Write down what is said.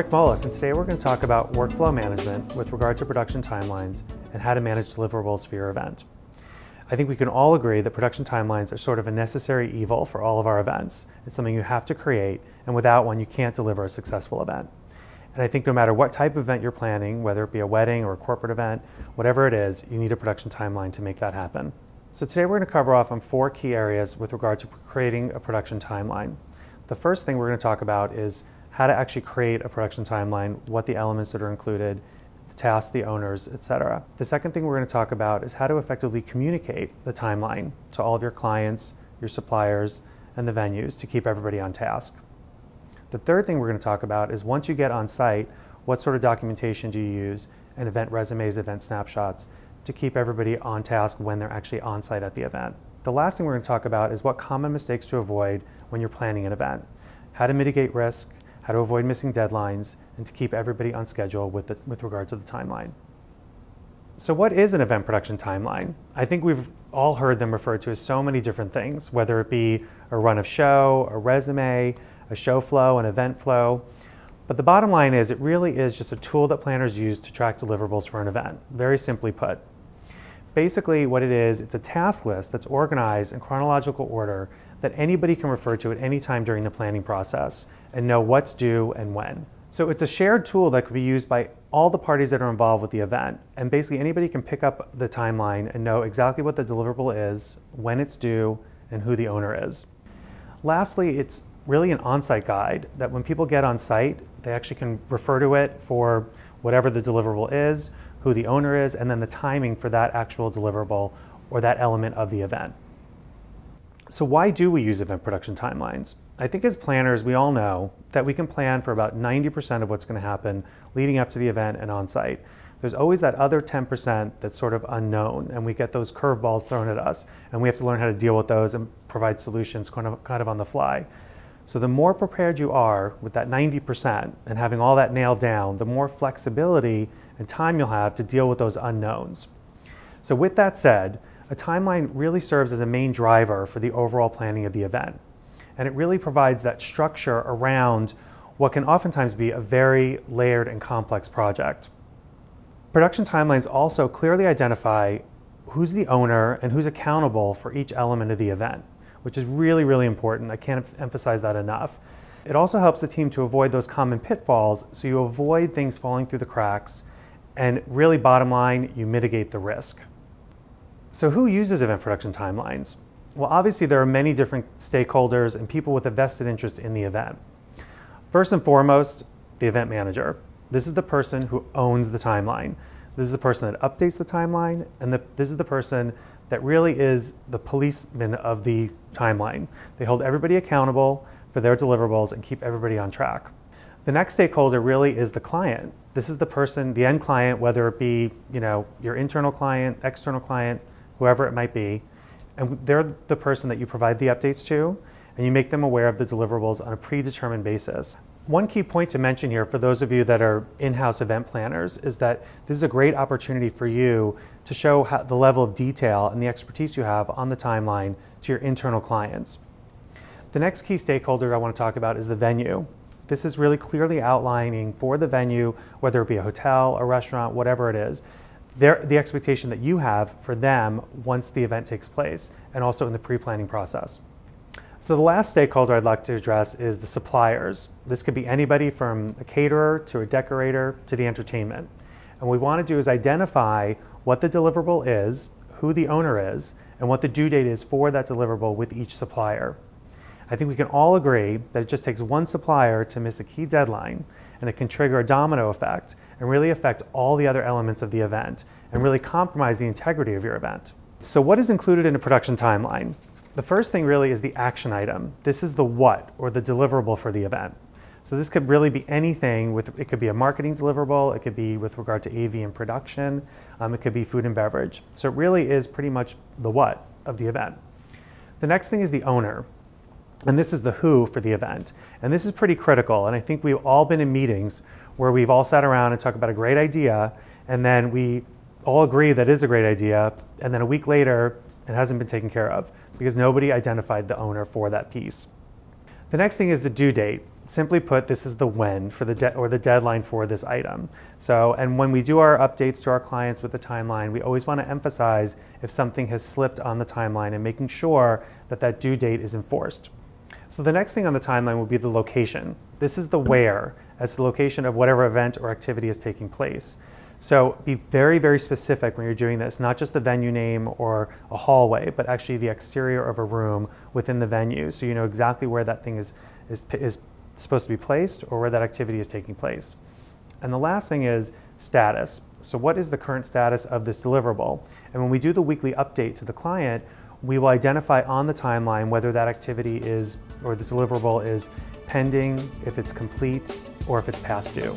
Rick Molis, and today we're going to talk about workflow management with regard to production timelines and how to manage deliverables for your event. I think we can all agree that production timelines are sort of a necessary evil for all of our events. It's something you have to create, and without one, you can't deliver a successful event. And I think no matter what type of event you're planning, whether it be a wedding or a corporate event, whatever it is, you need a production timeline to make that happen. So today we're going to cover off on 4 key areas with regard to creating a production timeline. The first thing we're going to talk about is how to actually create a production timeline, what the elements that are included, the tasks, the owners, etc. The second thing we're going to talk about is how to effectively communicate the timeline to all of your clients, your suppliers, and the venues to keep everybody on task. The third thing we're going to talk about is once you get on site, what sort of documentation do you use, and event resumes, event snapshots, to keep everybody on task when they're actually on site at the event. The last thing we're going to talk about is what common mistakes to avoid when you're planning an event, how to mitigate risk, how to avoid missing deadlines, and to keep everybody on schedule with regard to the timeline. So what is an event production timeline? I think we've all heard them referred to as so many different things, whether it be a run of show, a resume, a show flow, an event flow. But the bottom line is it really is just a tool that planners use to track deliverables for an event, very simply put. Basically what it is, it's a task list that's organized in chronological order that anybody can refer to at any time during the planning process and know what's due and when. So it's a shared tool that could be used by all the parties that are involved with the event, and basically anybody can pick up the timeline and know exactly what the deliverable is, when it's due, and who the owner is. Lastly, it's really an on-site guide that when people get on site, they actually can refer to it for whatever the deliverable is, who the owner is, and then the timing for that actual deliverable or that element of the event. So why do we use event production timelines? I think as planners, we all know that we can plan for about 90% of what's going to happen leading up to the event and on site. There's always that other 10% that's sort of unknown, and we get those curveballs thrown at us, and we have to learn how to deal with those and provide solutions kind of on the fly. So the more prepared you are with that 90% and having all that nailed down, the more flexibility and time you'll have to deal with those unknowns. So with that said, a timeline really serves as a main driver for the overall planning of the event. And it really provides that structure around what can oftentimes be a very layered and complex project. Production timelines also clearly identify who's the owner and who's accountable for each element of the event, which is really, really important. I can't emphasize that enough. It also helps the team to avoid those common pitfalls, so you avoid things falling through the cracks, and really bottom line, you mitigate the risk. So who uses event production timelines? Well, obviously there are many different stakeholders and people with a vested interest in the event. First and foremost, the event manager. This is the person who owns the timeline. This is the person that updates the timeline, and this is the person that really is the policeman of the timeline. They hold everybody accountable for their deliverables and keep everybody on track. The next stakeholder really is the client. This is the person, the end client, whether it be your internal client, external client, whoever it might be, and they're the person that you provide the updates to, and you make them aware of the deliverables on a predetermined basis. One key point to mention here for those of you that are in-house event planners is that this is a great opportunity for you to show the level of detail and the expertise you have on the timeline to your internal clients. The next key stakeholder I want to talk about is the venue. This is really clearly outlining for the venue, whether it be a hotel, a restaurant, whatever it is, the expectation that you have for them once the event takes place, and also in the pre-planning process. So the last stakeholder I'd like to address is the suppliers. This could be anybody from a caterer to a decorator to the entertainment. And what we want to do is identify what the deliverable is, who the owner is, and what the due date is for that deliverable with each supplier. I think we can all agree that it just takes one supplier to miss a key deadline, and it can trigger a domino effect and really affect all the other elements of the event and really compromise the integrity of your event. So what is included in a production timeline? The first thing really is the action item. This is the what, or the deliverable for the event. So this could really be anything. It could be a marketing deliverable, it could be with regard to AV and production, it could be food and beverage. So it really is pretty much the what of the event. The next thing is the owner. And this is the who for the event. And this is pretty critical. And I think we've all been in meetings where we've all sat around and talked about a great idea, and then we all agree that is a great idea, and then a week later, it hasn't been taken care of because nobody identified the owner for that piece. The next thing is the due date. Simply put, this is the when for the deadline for this item. So, and when we do our updates to our clients with the timeline, we always want to emphasize if something has slipped on the timeline and making sure that that due date is enforced. So the next thing on the timeline will be the location. This is the where, as the location of whatever event or activity is taking place. So be very, very specific when you're doing this, not just the venue name or a hallway, but actually the exterior of a room within the venue. So you know exactly where that thing is supposed to be placed or where that activity is taking place. And the last thing is status. So what is the current status of this deliverable? And when we do the weekly update to the client, we will identify on the timeline whether that activity is, or the deliverable is pending, if it's complete, or if it's past due.